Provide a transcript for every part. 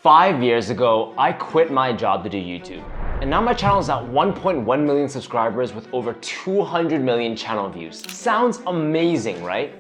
5 years ago, I quit my job to do YouTube. And now my channel is at 1.1 million subscribers with over 200 million channel views. Sounds amazing, right?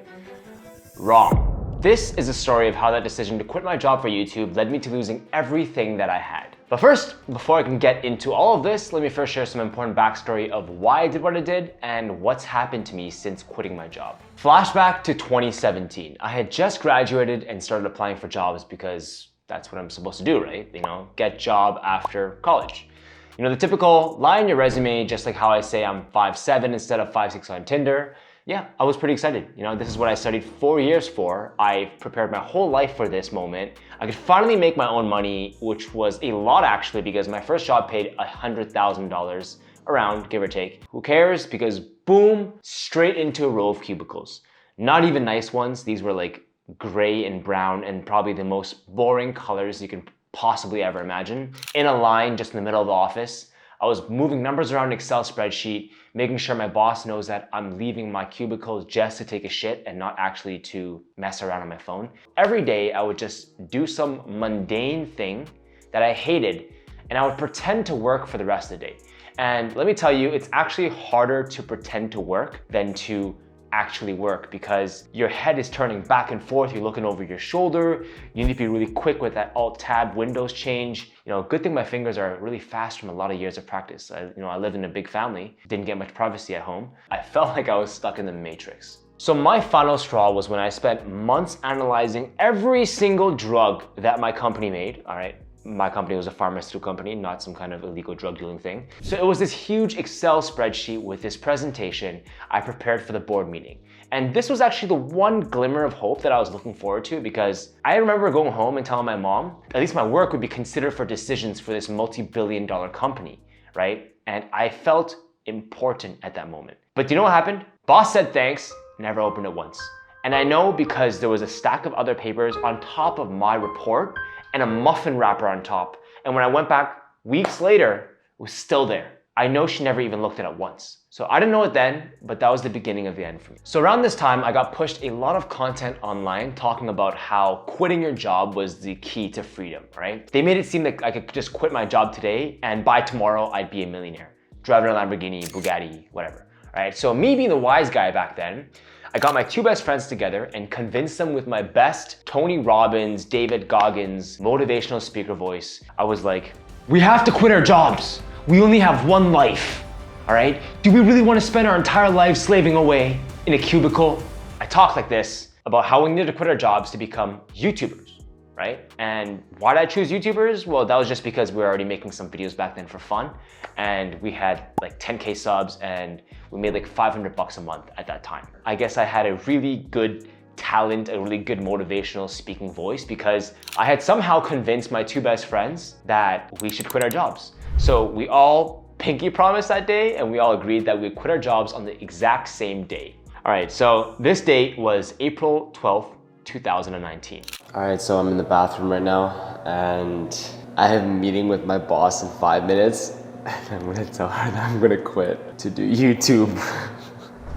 Wrong. This is a story of how that decision to quit my job for YouTube led me to losing everything that I had. But first, before I can get into all of this, let me first share some important backstory of why I did what I did and what's happened to me since quitting my job. Flashback to 2017. I had just graduated and started applying for jobs because that's what I'm supposed to do, right? Get job after college. The typical lie in your resume, just like how I say I'm 5'7" instead of 5'6" on Tinder. Yeah, I was pretty excited. This is what I studied 4 years for. I prepared my whole life for this moment. I could finally make my own money, which was a lot actually, because my first job paid $100,000 around, give or take. Who cares? Because boom, straight into a row of cubicles. Not even nice ones. These were like gray and brown and probably the most boring colors you can possibly ever imagine. In a line just in the middle of the office. I was moving numbers around an Excel spreadsheet, making sure my boss knows that I'm leaving my cubicle just to take a shit and not actually to mess around on my phone. Every day I would just do some mundane thing that I hated and I would pretend to work for the rest of the day. And let me tell you, it's actually harder to pretend to work than to actually work because your head is turning back and forth, you're looking over your shoulder, you need to be really quick with that Alt-Tab Windows change. Good thing my fingers are really fast from a lot of years of practice. I live in a big family, didn't get much privacy at home. I felt like I was stuck in the Matrix. So my final straw was when I spent months analyzing every single drug that my company made, all right? My company was a pharmaceutical company, not some kind of illegal drug dealing thing. So it was this huge Excel spreadsheet with this presentation I prepared for the board meeting. And this was actually the one glimmer of hope that I was looking forward to because I remember going home and telling my mom, at least my work would be considered for decisions for this multi-billion-dollar company, right? And I felt important at that moment. But you know what happened? Boss said thanks, never opened it once. And I know because there was a stack of other papers on top of my report and a muffin wrapper on top. And when I went back weeks later, it was still there. I know she never even looked at it once. So I didn't know it then, but that was the beginning of the end for me. So around this time, I got pushed a lot of content online talking about how quitting your job was the key to freedom, right? They made it seem like I could just quit my job today and by tomorrow I'd be a millionaire. Driving a Lamborghini, Bugatti, whatever, right? So me being the wise guy back then, I got my two best friends together and convinced them with my best Tony Robbins, David Goggins, motivational speaker voice. I was like, we have to quit our jobs. We only have one life, all right? Do we really want to spend our entire lives slaving away in a cubicle? I talked like this about how we needed to quit our jobs to become YouTubers, right? And why did I choose YouTubers? Well, that was just because we were already making some videos back then for fun. And we had like 10K subs and we made like $500 a month at that time. I guess I had a really good talent, a really good motivational speaking voice because I had somehow convinced my two best friends that we should quit our jobs. So we all pinky promised that day and we all agreed that we'd quit our jobs on the exact same day. All right, so this date was April 12th, 2019. All right, so I'm in the bathroom right now and I have a meeting with my boss in 5 minutes and I'm gonna tell her that I'm gonna quit to do YouTube.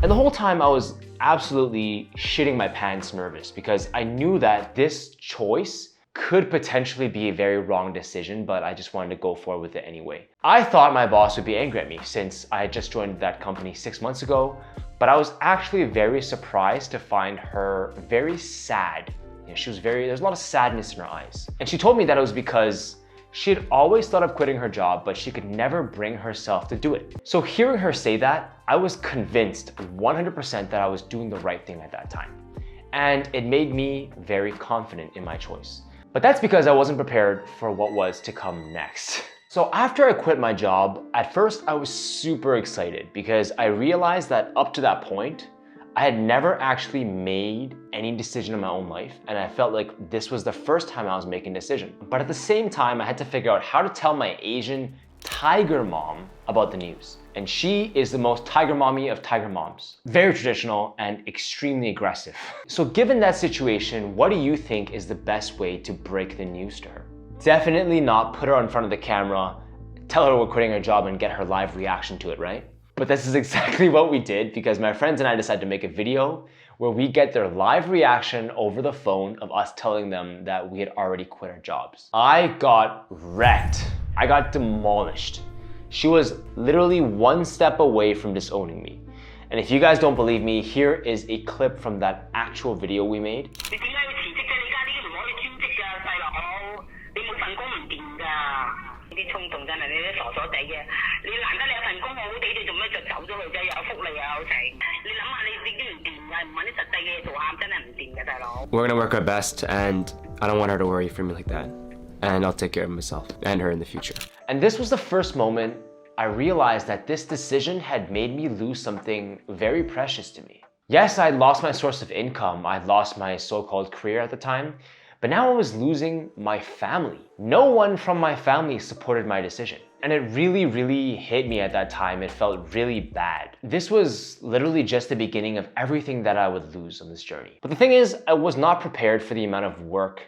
And the whole time I was absolutely shitting my pants nervous because I knew that this choice could potentially be a very wrong decision, but I just wanted to go forward with it anyway. I thought my boss would be angry at me since I had just joined that company 6 months ago, but I was actually very surprised to find her very sad. There's a lot of sadness in her eyes. And she told me that it was because she had always thought of quitting her job, but she could never bring herself to do it. So hearing her say that, I was convinced 100% that I was doing the right thing at that time. And it made me very confident in my choice. But that's because I wasn't prepared for what was to come next. So after I quit my job, at first I was super excited because I realized that up to that point, I had never actually made any decision in my own life, and I felt like this was the first time I was making a decision. But at the same time, I had to figure out how to tell my Asian tiger mom about the news. And she is the most tiger mommy of tiger moms. Very traditional and extremely aggressive. So given that situation, what do you think is the best way to break the news to her? Definitely not put her in front of the camera, tell her we're quitting her job and get her live reaction to it, right? But this is exactly what we did because my friends and I decided to make a video where we get their live reaction over the phone of us telling them that we had already quit our jobs. I got wrecked. I got demolished. She was literally one step away from disowning me. And if you guys don't believe me, here is a clip from that actual video we made. We're gonna work our best, and I don't want her to worry for me like that. And I'll take care of myself and her in the future. And this was the first moment I realized that this decision had made me lose something very precious to me. Yes, I lost my source of income. I lost my so-called career at the time, but now I was losing my family. No one from my family supported my decision. And it really hit me at that time. It felt really bad. This was literally just the beginning of everything that I would lose on this journey. But the thing is, I was not prepared for the amount of work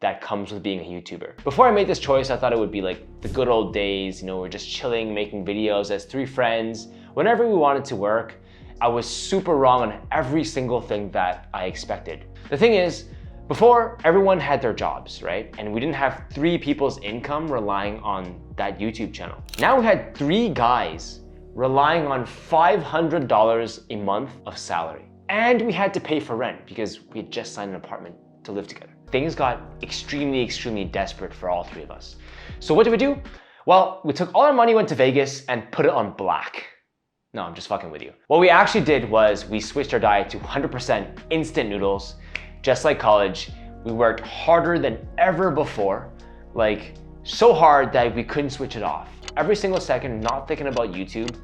that comes with being a YouTuber. Before I made this choice, I thought it would be like the good old days, you know, we're just chilling, making videos as 3 friends, whenever we wanted to work. I was super wrong on every single thing that I expected. The thing is, before, everyone had their jobs, right? And we didn't have 3 people's income relying on that YouTube channel. Now we had 3 guys relying on $500 a month of salary. And we had to pay for rent because we had just signed an apartment to live together. Things got extremely desperate for all 3 of us. So what did we do? Well, we took all our money, went to Vegas, and put it on black. No, I'm just fucking with you. What we actually did was we switched our diet to 100% instant noodles. Just like college, we worked harder than ever before, like so hard that we couldn't switch it off. Every single second not thinking about YouTube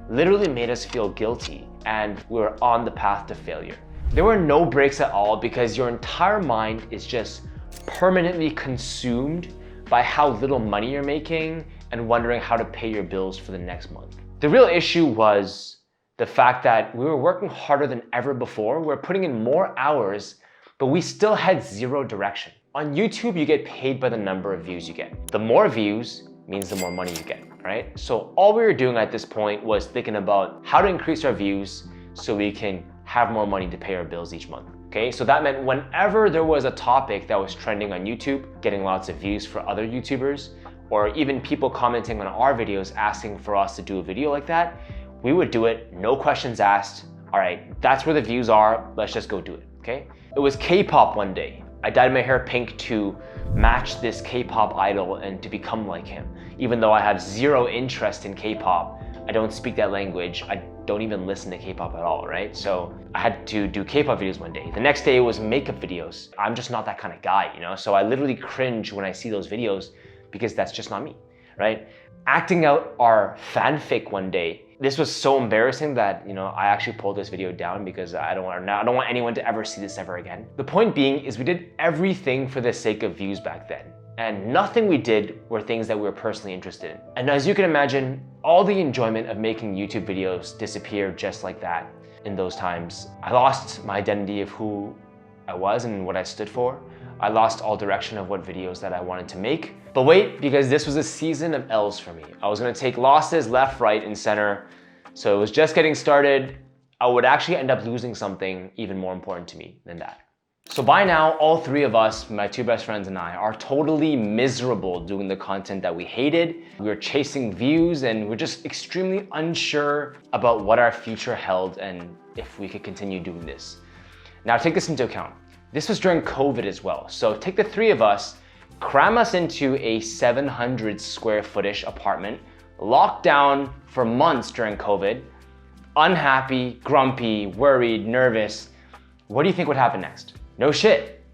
literally made us feel guilty, and we were on the path to failure. There were no breaks at all because your entire mind is just permanently consumed by how little money you're making and wondering how to pay your bills for the next month. The real issue was the fact that we were working harder than ever before. We were putting in more hours, but we still had 0 direction. On YouTube, you get paid by the number of views you get. The more views means the more money you get, right? So all we were doing at this point was thinking about how to increase our views so we can have more money to pay our bills each month, okay? So that meant whenever there was a topic that was trending on YouTube, getting lots of views for other YouTubers, or even people commenting on our videos asking for us to do a video like that, we would do it, no questions asked. All right, that's where the views are, let's just go do it, okay? It was K-pop one day. I dyed my hair pink to match this K-pop idol and to become like him. Even though I have 0 interest in K-pop, I don't speak that language, I don't even listen to K-pop at all, right? So I had to do K-pop videos one day. The next day it was makeup videos. I'm just not that kind of guy, you know? So I literally cringe when I see those videos because that's just not me, right? Acting out our fanfic one day. This was so embarrassing that, you know, I actually pulled this video down because I don't want anyone to ever see this ever again. The point being is we did everything for the sake of views back then. And nothing we did were things that we were personally interested in. And as you can imagine, all the enjoyment of making YouTube videos disappeared just like that in those times. I lost my identity of who I was and what I stood for. I lost all direction of what videos that I wanted to make. But wait, because this was a season of L's for me. I was gonna take losses left, right, and center. So it was just getting started. I would actually end up losing something even more important to me than that. So by now, all 3 of us, my 2 best friends and I, are totally miserable doing the content that we hated. We were chasing views and we're just extremely unsure about what our future held and if we could continue doing this. Now take this into account. This was during COVID as well. So take the 3 of us, cram us into a 700 square footish apartment, locked down for months during COVID, unhappy, grumpy, worried, nervous. What do you think would happen next? No shit.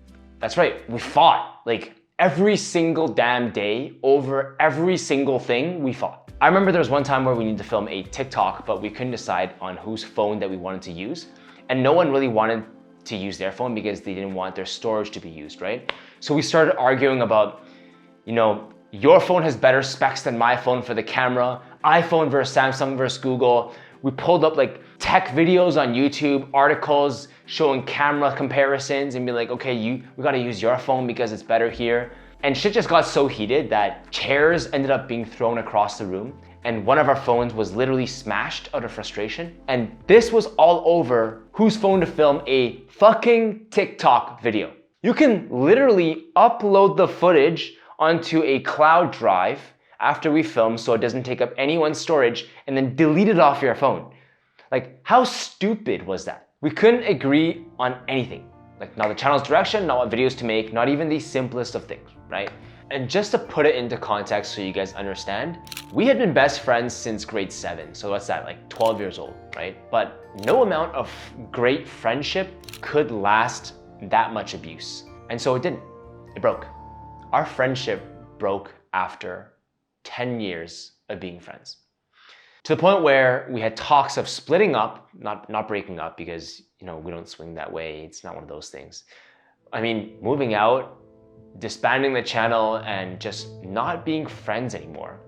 That's right, we fought. Like every single damn day over every single thing we fought. I remember there was one time where we needed to film a TikTok, but we couldn't decide on whose phone that we wanted to use. And no one really wanted to use their phone because they didn't want their storage to be used, right? So we started arguing about, you know, your phone has better specs than my phone for the camera, iPhone versus Samsung versus Google. We pulled up like tech videos on YouTube, articles showing camera comparisons and be like, okay, we gotta use your phone because it's better here. And shit just got so heated that chairs ended up being thrown across the room and one of our phones was literally smashed out of frustration. And this was all over whose phone to film a fucking TikTok video. You can literally upload the footage onto a cloud drive after we film so it doesn't take up anyone's storage and then delete it off your phone. Like, how stupid was that? We couldn't agree on anything. Like, not the channel's direction, not what videos to make, not even the simplest of things, right? And just to put it into context so you guys understand, we had been best friends since grade 7. So what's that, like 12 years old, right? But no amount of great friendship could last that much abuse. And so it didn't. It broke. Our friendship broke after 10 years of being friends. To the point where we had talks of splitting up, not breaking up, because we don't swing that way. It's not one of those things. I mean, moving out, disbanding the channel, and just not being friends anymore.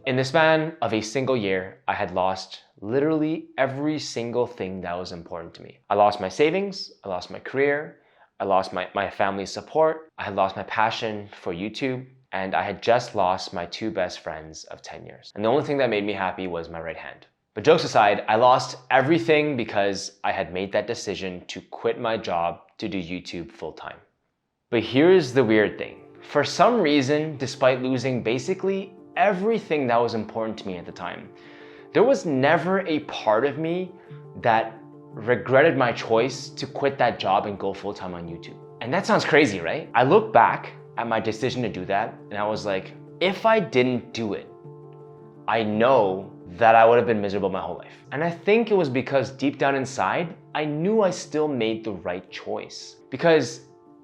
In the span of a single year, I had lost literally every single thing that was important to me. I lost my savings, I lost my career, I lost my family's support, I had lost my passion for YouTube, and I had just lost my 2 best friends of 10 years. And the only thing that made me happy was my right hand. But jokes aside, I lost everything because I had made that decision to quit my job to do YouTube full time. But here's the weird thing. For some reason, despite losing basically everything that was important to me at the time, there was never a part of me that regretted my choice to quit that job and go full time on YouTube. And that sounds crazy, right? I look back at my decision to do that and I was like, if I didn't do it, I know that I would have been miserable my whole life. And I think it was because deep down inside, I knew I still made the right choice, because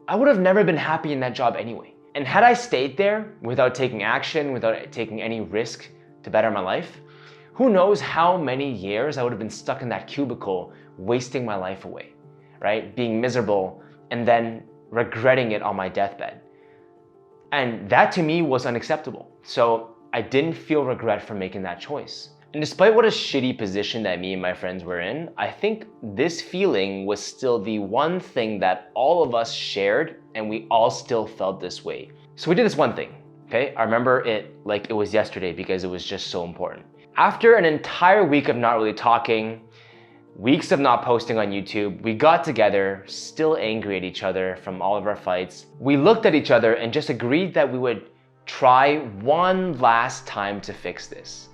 I would have never been happy in that job anyway. And had I stayed there without taking action, without taking any risk to better my life, who knows how many years I would have been stuck in that cubicle, wasting my life away, right? Being miserable and then regretting it on my deathbed. And that to me was unacceptable. So I didn't feel regret for making that choice. And despite what a shitty position that me and my friends were in, I think this feeling was still the one thing that all of us shared, and we all still felt this way. So we did this one thing, okay? I remember it like it was yesterday because it was just so important. After an entire week of not really talking, weeks of not posting on YouTube, we got together, still angry at each other from all of our fights. We looked at each other and just agreed that we would try one last time to fix this.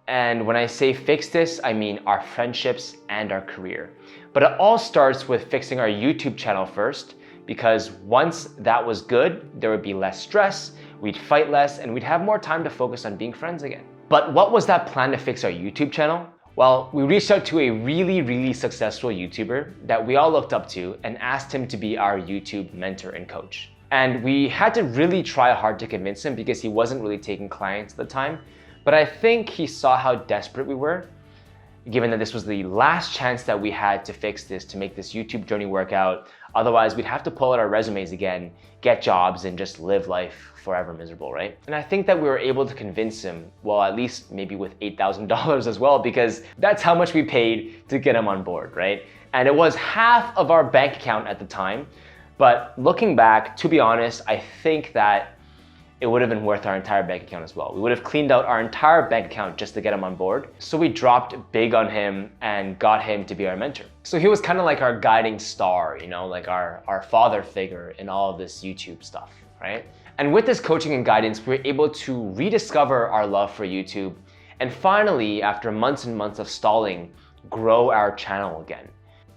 And when I say fix this, I mean our friendships and our career. But it all starts with fixing our YouTube channel first, because once that was good, there would be less stress, we'd fight less, and we'd have more time to focus on being friends again. But what was that plan to fix our YouTube channel? Well, we reached out to a really successful YouTuber that we all looked up to and asked him to be our YouTube mentor and coach. And we had to really try hard to convince him because he wasn't really taking clients at the time. But I think he saw how desperate we were, given that this was the last chance that we had to fix this, to make this YouTube journey work out. Otherwise, we'd have to pull out our resumes again, get jobs, and just live life forever miserable, right? And I think that we were able to convince him, well, at least maybe with $8,000 as well, because that's how much we paid to get him on board, right? And it was half of our bank account at the time. But looking back, to be honest, I think that it would have been worth our entire bank account as well. We would have cleaned out our entire bank account just to get him on board. So we dropped big on him and got him to be our mentor. So he was kind of like our guiding star, like our father figure in all of this YouTube stuff, right? And with this coaching and guidance, we were able to rediscover our love for YouTube and finally, after months and months of stalling, grow our channel again.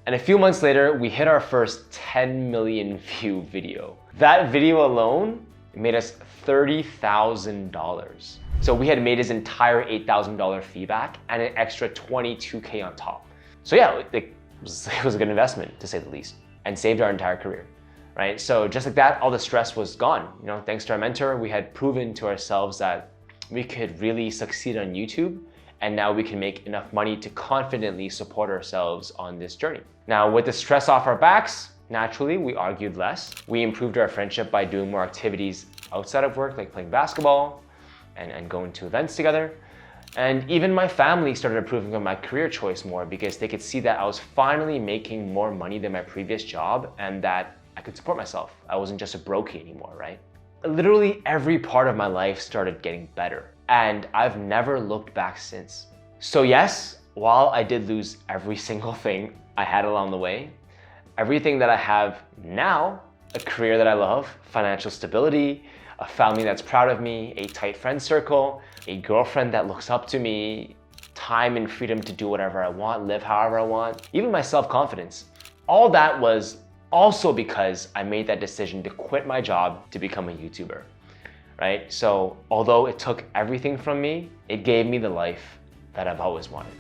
And a few months later, we hit our first 10 million view video. That video alone made us $30,000. So we had made his entire $8,000 fee back and an extra $22K on top. So yeah, it was a good investment to say the least, and saved our entire career, right? So just like that, all the stress was gone. Thanks to our mentor, we had proven to ourselves that we could really succeed on YouTube, and now we can make enough money to confidently support ourselves on this journey. Now, with the stress off our backs, naturally, we argued less. We improved our friendship by doing more activities outside of work, like playing basketball and going to events together. And even my family started approving of my career choice more because they could see that I was finally making more money than my previous job and that I could support myself. I wasn't just a brokey anymore, right? Literally every part of my life started getting better. and I've never looked back since. So yes, while I did lose every single thing I had along the way, everything that I have now, a career that I love, financial stability, a family that's proud of me, a tight friend circle, a girlfriend that looks up to me, time and freedom to do whatever I want, live however I want, even my self-confidence. All that was also because I made that decision to quit my job to become a YouTuber, right? So although it took everything from me, it gave me the life that I've always wanted.